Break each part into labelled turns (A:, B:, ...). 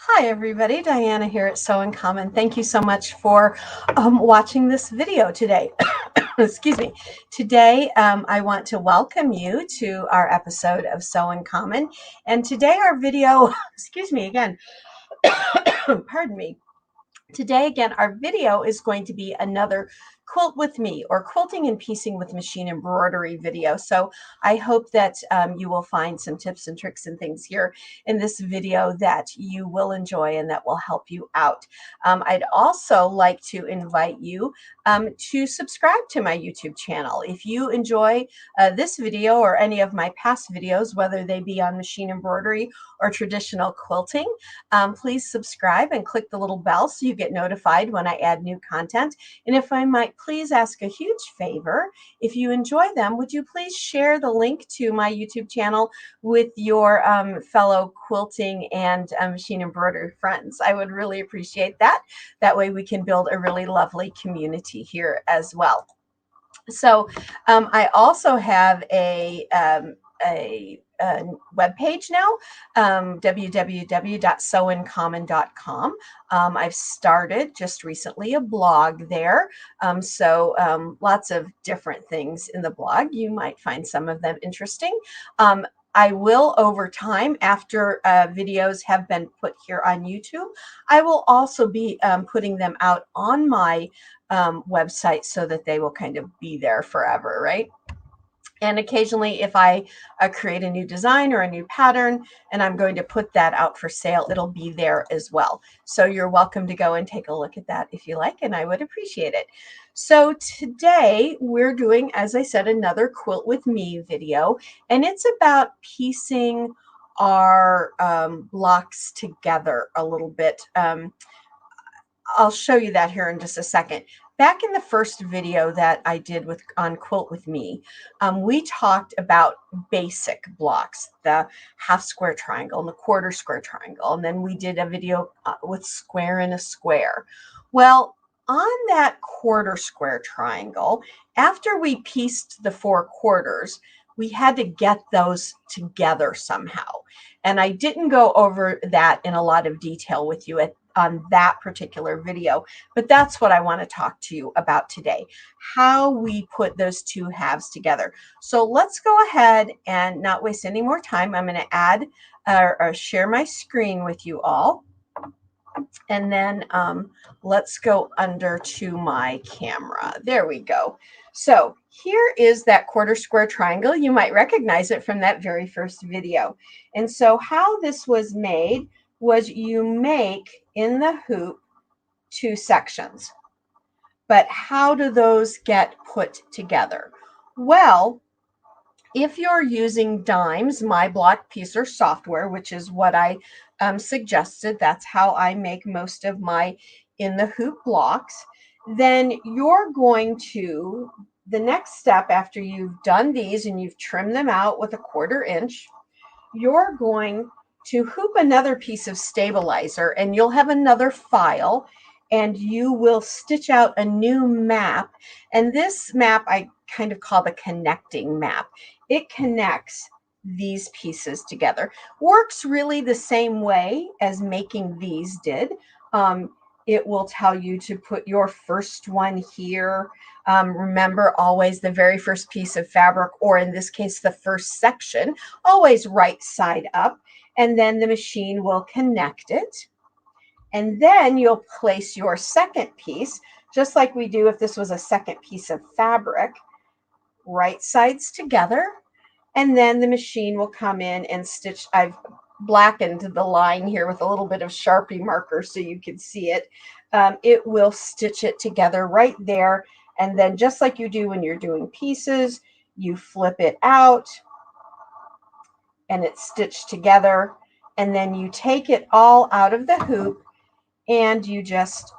A: Hi everybody, Diana here at Sew in Common. Thank you so much for watching this video today. Excuse me. Today I want to welcome you to our episode of Sew in Common. And today our video, excuse me again, pardon me. Today, again, our video is going to be another quilt with me or quilting and piecing with machine embroidery video. So I hope that you will find some tips and tricks and things here in this video that you will enjoy and that will help you out. I'd also like to invite you to subscribe to my YouTube channel. If you enjoy this video or any of my past videos, whether they be on machine embroidery or traditional quilting, please subscribe and click the little bell so you get notified when I add new content. And if I might please ask a huge favor, if you enjoy them, would you please share the link to my YouTube channel with your fellow quilting and machine embroidery friends? I would really appreciate that. That way we can build a really lovely community here as well. So I also have a web page now, www.sewincommon.com. I've started just recently a blog there. Lots of different things in the blog. You might find some of them interesting. I will, over time, after videos have been put here on YouTube, I will also be putting them out on my website so that they will kind of be there forever, right? And occasionally, if I create a new design or a new pattern and I'm going to put that out for sale, it'll be there as well. So you're welcome to go and take a look at that if you like, and I would appreciate it. So today we're doing, as I said, another Quilt with Me video, and it's about piecing our blocks together a little bit. I'll show you that here in just a second. Back in the first video that I did on Quilt with Me, we talked about basic blocks, the half square triangle and the quarter square triangle. And then we did a video with square and a square. Well, on that quarter square triangle, after we pieced the 4 quarters, we had to get those together somehow. And I didn't go over that in a lot of detail with you on that particular video, but that's what I want to talk to you about today, how we put those two halves together. So let's go ahead and not waste any more time. I'm going to add or share my screen with you all. And then let's go under to my camera. There we go. So here is that quarter square triangle. You might recognize it from that very first video. And so how this was made was you make in the hoop 2 sections. But how do those get put together? Well, if you're using Dimes, My Block Piecer software, which is what I suggested, that's how I make most of my in the hoop blocks, then you're going to, the next step after you've done these and you've trimmed them out with a 1/4 inch, you're going to hoop another piece of stabilizer and you'll have another file and you will stitch out a new map. And this map I kind of call the connecting map. It connects these pieces together. Works really the same way as making these did. It will tell you to put your first one here. Remember, always the very first piece of fabric, or in this case, the first section, always right side up. And then the machine will connect it. And then you'll place your second piece, just like we do if this was a second piece of fabric, right sides together. And then the machine will come in and stitch. I've blackened the line here with a little bit of Sharpie marker so you can see it. It will stitch it together right there. And then just like you do when you're doing pieces, you flip it out and it's stitched together. And then you take it all out of the hoop and you just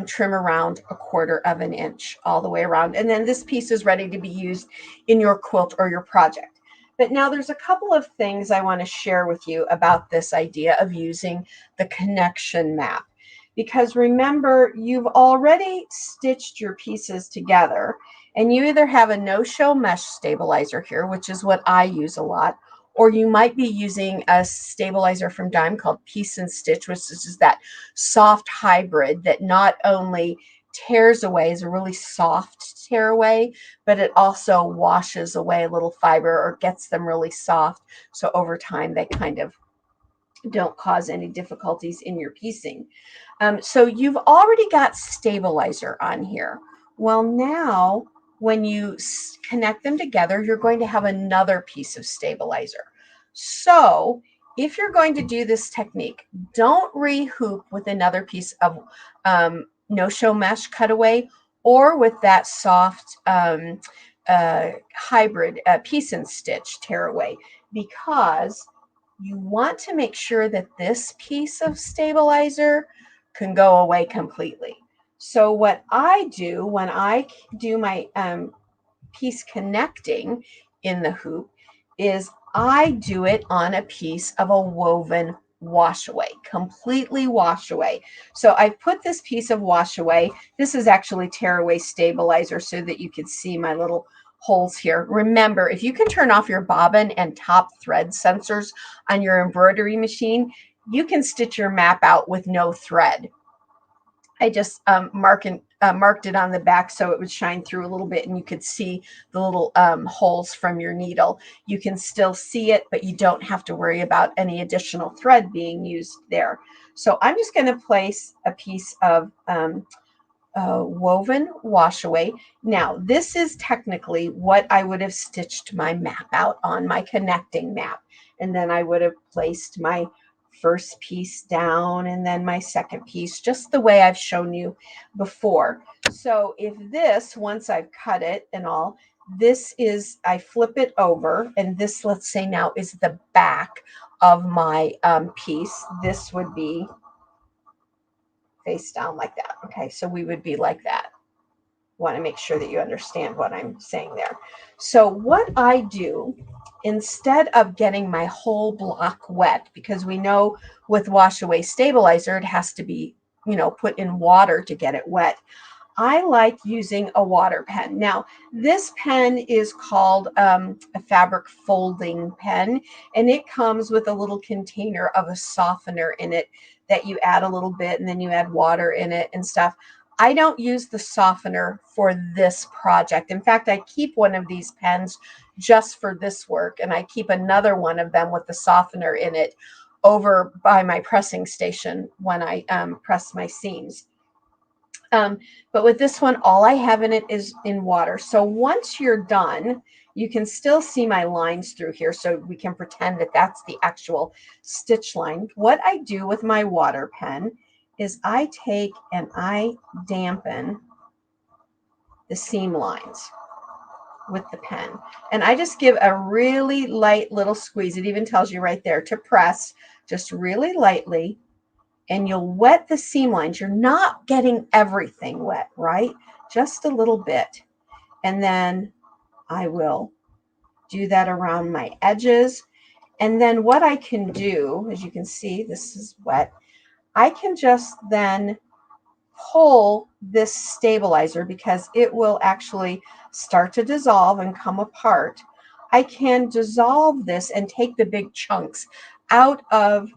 A: trim around a 1/4 inch all the way around. And then this piece is ready to be used in your quilt or your project. But now there's a couple of things I want to share with you about this idea of using the connection map. Because remember, you've already stitched your pieces together and you either have a no-show mesh stabilizer here, which is what I use a lot, or you might be using a stabilizer from Dime called Piece and Stitch, which is just that soft hybrid that not only tears away, is a really soft tear away, but it also washes away a little fiber or gets them really soft. So over time, they kind of don't cause any difficulties in your piecing. So you've already got stabilizer on here. Well, now when you connect them together, you're going to have another piece of stabilizer. So if you're going to do this technique, don't rehoop with another piece of no-show mesh cutaway or with that soft hybrid piece and stitch tearaway, because you want to make sure that this piece of stabilizer can go away completely. So what I do when I do my piece connecting in the hoop is I do it on a piece of a woven wash away, completely wash away. So I've put this piece of wash away. This is actually tearaway stabilizer so that you can see my little holes here. Remember, if you can turn off your bobbin and top thread sensors on your embroidery machine, you can stitch your map out with no thread. I just marked it on the back so it would shine through a little bit and you could see the little holes from your needle. You can still see it, but you don't have to worry about any additional thread being used there. So I'm just going to place a piece of woven wash away. Now, this is technically what I would have stitched my map out on my connecting map. And then I would have placed my first piece down and then my second piece, just the way I've shown you before. So if this, once I've cut it and all, this is, I flip it over, and this, let's say now, is the back of my piece. This would be face down like that. Okay, so we would be like that. Want to make sure that you understand what I'm saying there. So what I do, instead of getting my whole block wet, because we know with wash away stabilizer, it has to be, put in water to get it wet. I like using a water pen. Now, this pen is called a fabric folding pen, and it comes with a little container of a softener in it that you add a little bit, and then you add water in it and stuff. I don't use the softener for this project. In fact, I keep one of these pens just for this work, and I keep another one of them with the softener in it over by my pressing station when I press my seams. But with this one, all I have in it is in water. So once you're done, you can still see my lines through here, so we can pretend that that's the actual stitch line. What I do with my water pen is I take and I dampen the seam lines with the pen. And I just give a really light little squeeze. It even tells you right there to press just really lightly, and you'll wet the seam lines. You're not getting everything wet, right? Just a little bit. And then I will do that around my edges. And then what I can do, as you can see, this is wet. I can just then pull this stabilizer, because it will actually start to dissolve and come apart. I can dissolve this and take the big chunks out of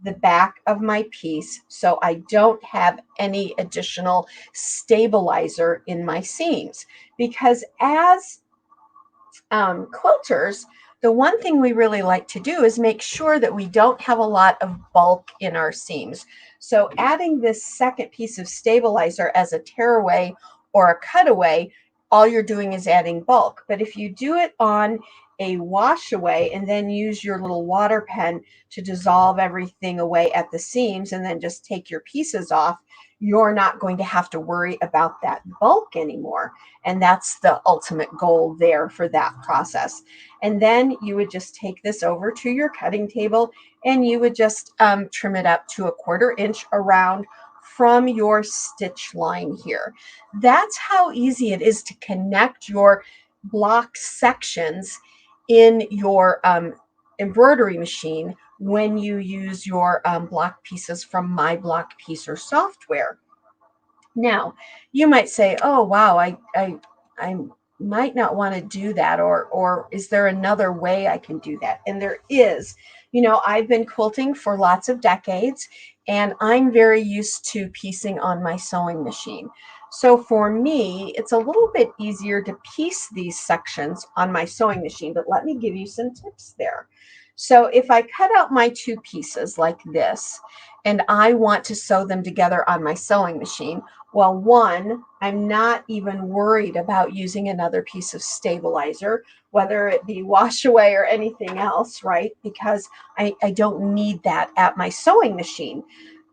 A: the back of my piece, so I don't have any additional stabilizer in my seams. Because as quilters, the one thing we really like to do is make sure that we don't have a lot of bulk in our seams. So adding this second piece of stabilizer as a tearaway or a cutaway, all you're doing is adding bulk. But if you do it on a wash away and then use your little water pen to dissolve everything away at the seams and then just take your pieces off, you're not going to have to worry about that bulk anymore. And that's the ultimate goal there for that process. And then you would just take this over to your cutting table and you would just trim it up to 1/4 inch around from your stitch line here. That's how easy it is to connect your block sections in your embroidery machine when you use your block pieces from My Block Piecer software. Now, you might say, "Oh, wow, I'm might not want to do that, or is there another way I can do that? And there is. You know, I've been quilting for lots of decades, and I'm very used to piecing on my sewing machine. So for me, it's a little bit easier to piece these sections on my sewing machine, but let me give you some tips there. So if I cut out my two pieces like this, and I want to sew them together on my sewing machine, well, one, I'm not even worried about using another piece of stabilizer, whether it be wash away or anything else, right? Because I don't need that at my sewing machine.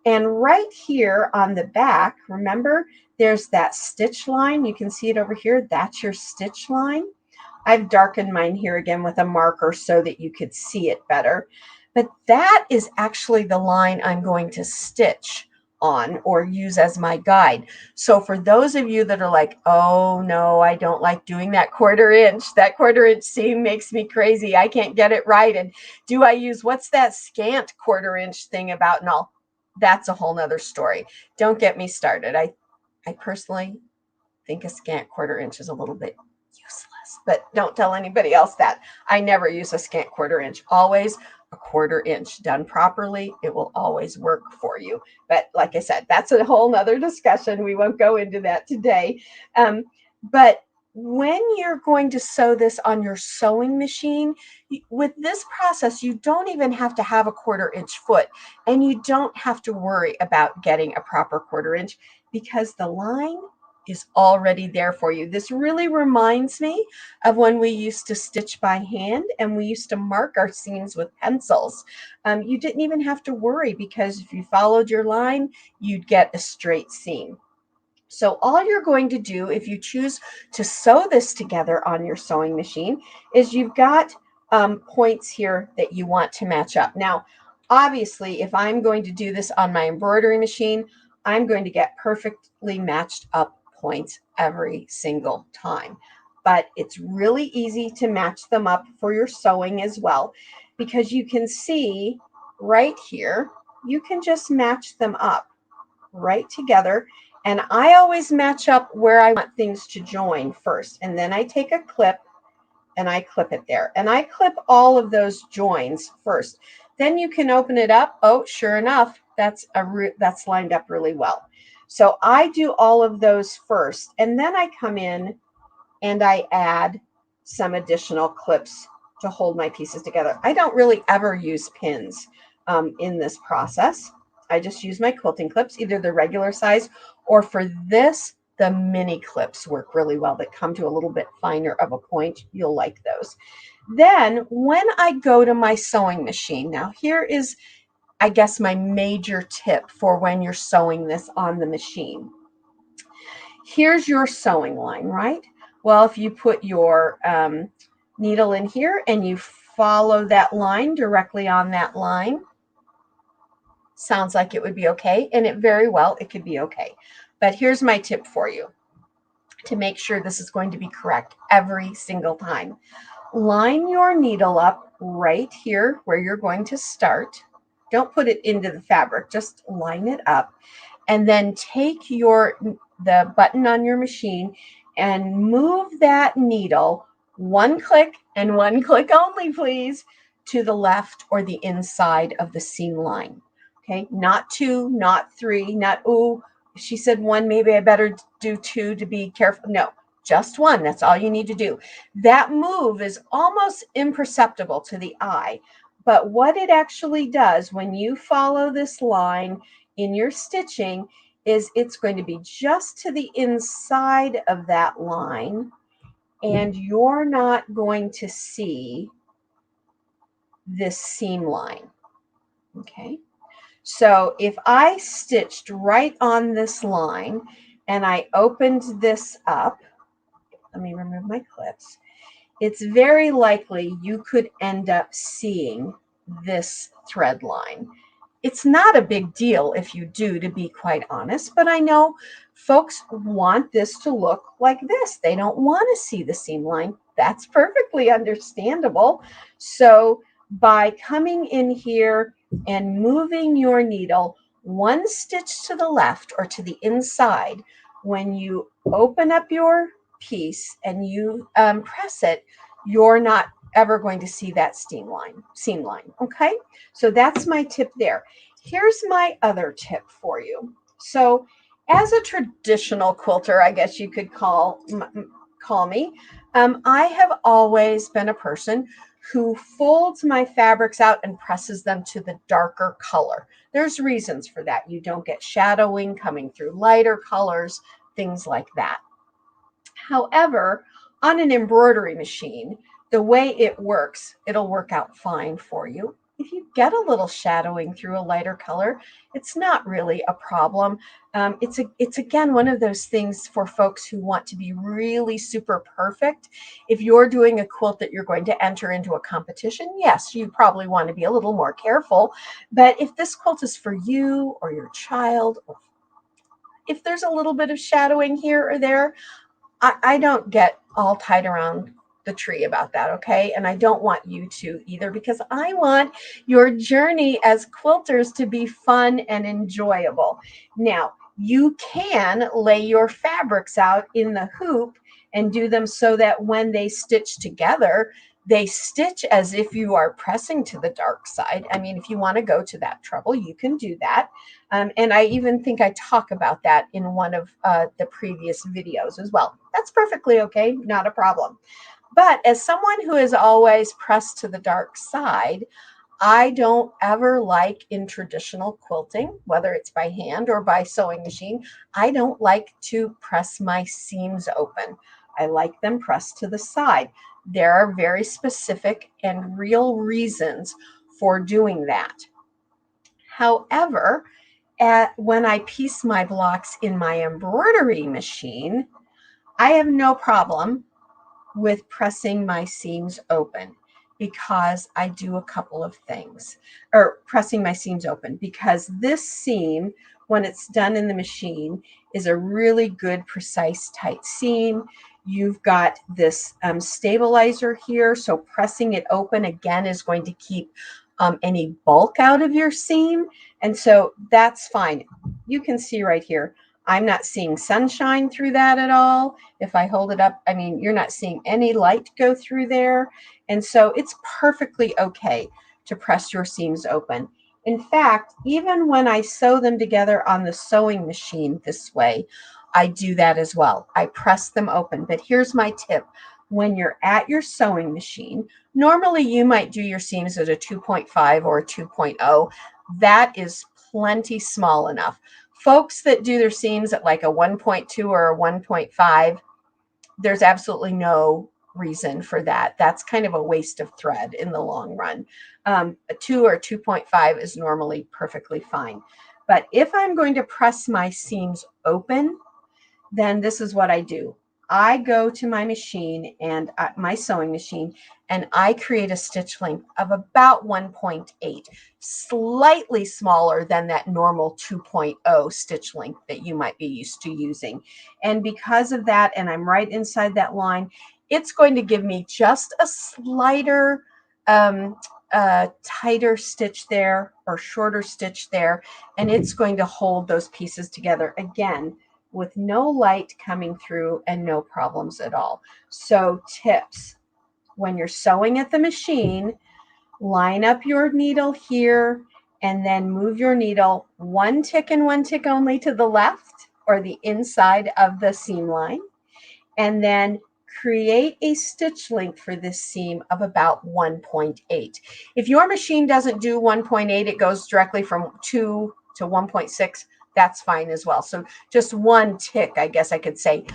A: And right here on the back, remember, there's that stitch line. You can see it over here. That's your stitch line. I've darkened mine here again with a marker so that you could see it better. But that is actually the line I'm going to stitch on or use as my guide. So for those of you that are like, oh no, I don't like doing that 1/4 inch. That 1/4 inch seam makes me crazy. I can't get it right. And do I use, what's that scant 1/4 inch thing about and all? That's a whole nother story. Don't get me started. I personally think a scant 1/4 inch is a little bit useless, but don't tell anybody else that. I never use a scant 1/4 inch, always a 1/4 inch. Done properly, it will always work for you. But like I said, that's a whole nother discussion. We won't go into that today. But when you're going to sew this on your sewing machine, with this process, you don't even have to have a 1/4 inch foot, and you don't have to worry about getting a proper 1/4 inch because the line is already there for you. This really reminds me of when we used to stitch by hand and we used to mark our seams with pencils. You didn't even have to worry because if you followed your line, you'd get a straight seam. So all you're going to do if you choose to sew this together on your sewing machine is you've got points here that you want to match up. Now, obviously, if I'm going to do this on my embroidery machine, I'm going to get perfectly matched up points every single time. But it's really easy to match them up for your sewing as well, because you can see right here, you can just match them up right together. And I always match up where I want things to join first. And then I take a clip and I clip it there. And I clip all of those joins first. Then you can open it up. Oh, sure enough, that's lined up really well. So I do all of those first. And then I come in and I add some additional clips to hold my pieces together. I don't really ever use pins in this process. I just use my quilting clips, either the regular size or for this, the mini clips work really well that come to a little bit finer of a point. You'll like those. Then when I go to my sewing machine, now here is, I guess, my major tip for when you're sewing this on the machine. Here's your sewing line, right? Well, if you put your needle in here and you follow that line directly on that line, sounds like it would be okay, and it very well, it could be okay. But here's my tip for you to make sure this is going to be correct every single time. Line your needle up right here where you're going to start. Don't put it into the fabric, just line it up. And then take the button on your machine and move that needle one click and one click only, please, to the left or the inside of the seam line. Okay, not two, not three, not, oh, she said one, maybe I better do two to be careful. No, just one. That's all you need to do. That move is almost imperceptible to the eye. But what it actually does when you follow this line in your stitching is it's going to be just to the inside of that line, and you're not going to see this seam line. Okay. So if I stitched right on this line and I opened this up, let me remove my clips, it's very likely you could end up seeing this thread line. It's not a big deal if you do, to be quite honest, but I know folks want this to look like this. They don't want to see the seam line. That's perfectly understandable. So by coming in here and moving your needle one stitch to the left or to the inside, when you open up your piece and you press it, you're not ever going to see that seam line. Okay, so that's my tip there. Here's my other tip for you. So as a traditional quilter, I guess you could call me, I have always been a person who folds my fabrics out and presses them to the darker color. There's reasons for that. You don't get shadowing coming through lighter colors, things like that. However, on an embroidery machine, the way it works, it'll work out fine for you. If you get a little shadowing through a lighter color, it's not really a problem. It's again one of those things for folks who want to be really super perfect. If you're doing a quilt that you're going to enter into a competition, yes, you probably want to be a little more careful. But if this quilt is for you or your child, or if there's a little bit of shadowing here or there, I don't get all tied around the tree about that, okay? And I don't want you to either, because I want your journey as quilters to be fun and enjoyable. Now, you can lay your fabrics out in the hoop and do them so that when they stitch together, they stitch as if you are pressing to the dark side. I mean, if you want to go to that trouble, you can do that. And I even think I talk about that in one of the previous videos as well. That's perfectly okay, not a problem. But as someone who is always pressed to the dark side, I don't ever like in traditional quilting, whether it's by hand or by sewing machine, I don't like to press my seams open. I like them pressed to the side. There are very specific and real reasons for doing that. However, when I piece my blocks in my embroidery machine, I have no problem with pressing my seams open, because I do a couple of things, or pressing my seams open, because this seam, when it's done in the machine, is a really good, precise, tight seam. You've got this stabilizer here, so pressing it open again is going to keep any bulk out of your seam, and so that's fine. You can see right here, I'm not seeing sunshine through that at all. If I hold it up, I mean, you're not seeing any light go through there. And so it's perfectly okay to press your seams open. In fact, even when I sew them together on the sewing machine this way, I do that as well. I press them open. But here's my tip. When you're at your sewing machine, normally you might do your seams at a 2.5 or a 2.0. That is plenty small enough. Folks that do their seams at like a 1.2 or a 1.5, there's absolutely no reason for that. That's kind of a waste of thread in the long run. A 2 or 2.5 is normally perfectly fine. But if I'm going to press my seams open, then this is what I do. I go to my machine and my sewing machine, and I create a stitch length of about 1.8, slightly smaller than that normal 2.0 stitch length that you might be used to using. And because of that, and I'm right inside that line, it's going to give me just a slighter, tighter stitch there, or shorter stitch there, and it's going to hold those pieces together again with no light coming through and no problems at all. So tips: when you're sewing at the machine, line up your needle here and then move your needle one tick and one tick only to the left, or the inside of the seam line, and then create a stitch length for this seam of about 1.8. If your machine doesn't do 1.8, it goes directly from 2 to 1.6, that's fine as well. So just one tick, I guess I could say,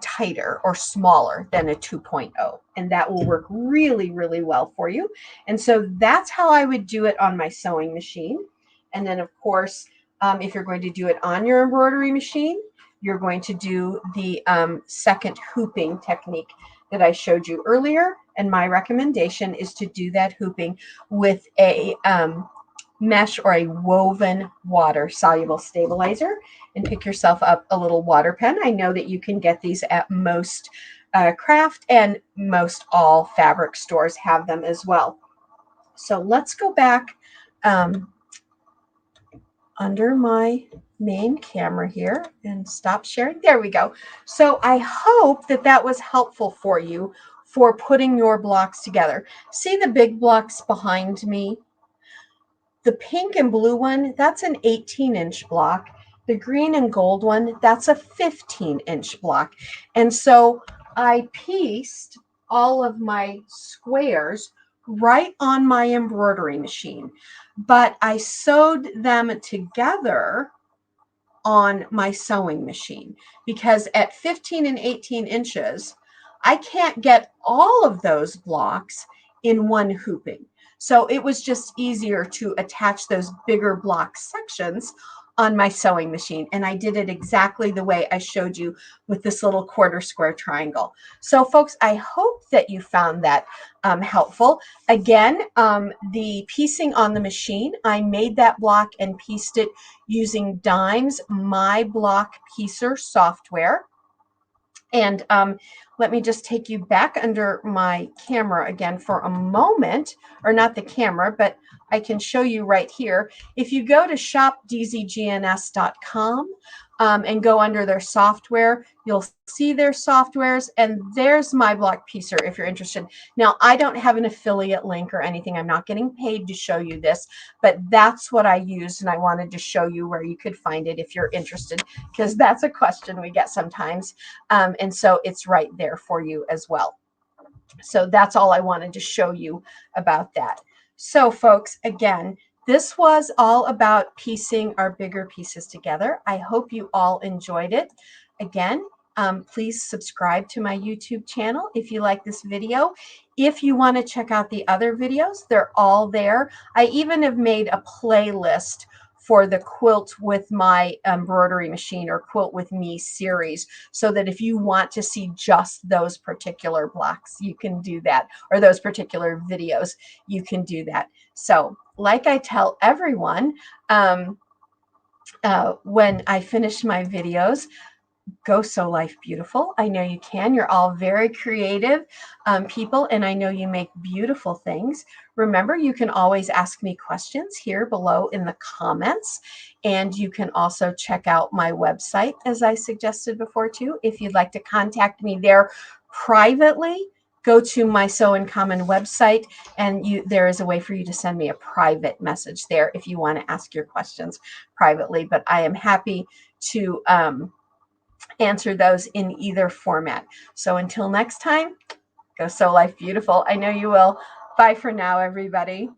A: tighter or smaller than a 2.0. And that will work really, really well for you. And so that's how I would do it on my sewing machine. And then, of course, if you're going to do it on your embroidery machine, you're going to do the second hooping technique that I showed you earlier. And my recommendation is to do that hooping with a mesh or a woven water soluble stabilizer, and pick yourself up a little water pen. I know that you can get these at most craft, and most all fabric stores have them as well. So let's go back under my main camera here and stop sharing. There we go. So I hope that that was helpful for you for putting your blocks together. See the big blocks behind me? The pink and blue one, that's an 18-inch block. The green and gold one, that's a 15-inch block. And so I pieced all of my squares right on my embroidery machine, but I sewed them together on my sewing machine because at 15 and 18 inches, I can't get all of those blocks in one hooping. So it was just easier to attach those bigger block sections on my sewing machine. And I did it exactly the way I showed you with this little quarter square triangle. So folks, I hope that you found that helpful. Again, the piecing on the machine, I made that block and pieced it using Dime's My Block Piecer software. And let me just take you back under my camera again for a moment, or not the camera, but I can show you right here. If you go to shopdzgns.com and go under their software, you'll see their softwares, and there's My Block Piecer if you're interested. Now, I don't have an affiliate link or anything. I'm not getting paid to show you this, but that's what I used, and I wanted to show you where you could find it if you're interested, because that's a question we get sometimes. And so it's right there for you as well. So that's all I wanted to show you about that. So folks, again, this was all about piecing our bigger pieces together. I hope you all enjoyed it. Again, please subscribe to my YouTube channel if you like this video. If you want to check out the other videos, they're all there. I even have made a playlist for the Quilt with My Embroidery Machine or Quilt with Me series, so that if you want to see just those particular blocks, you can do that, or those particular videos, you can do that. So like I tell everyone, when I finish my videos, go sew life beautiful. I know you can. You're all very creative people, and I know you make beautiful things. Remember, you can always ask me questions here below in the comments, and you can also check out my website, as I suggested before too. If you'd like to contact me there privately, go to my Sew in Common website, and there is a way for you to send me a private message there if you want to ask your questions privately. But I am happy to answer those in either format. So until next time, go sew life beautiful. I know you will. Bye for now, everybody.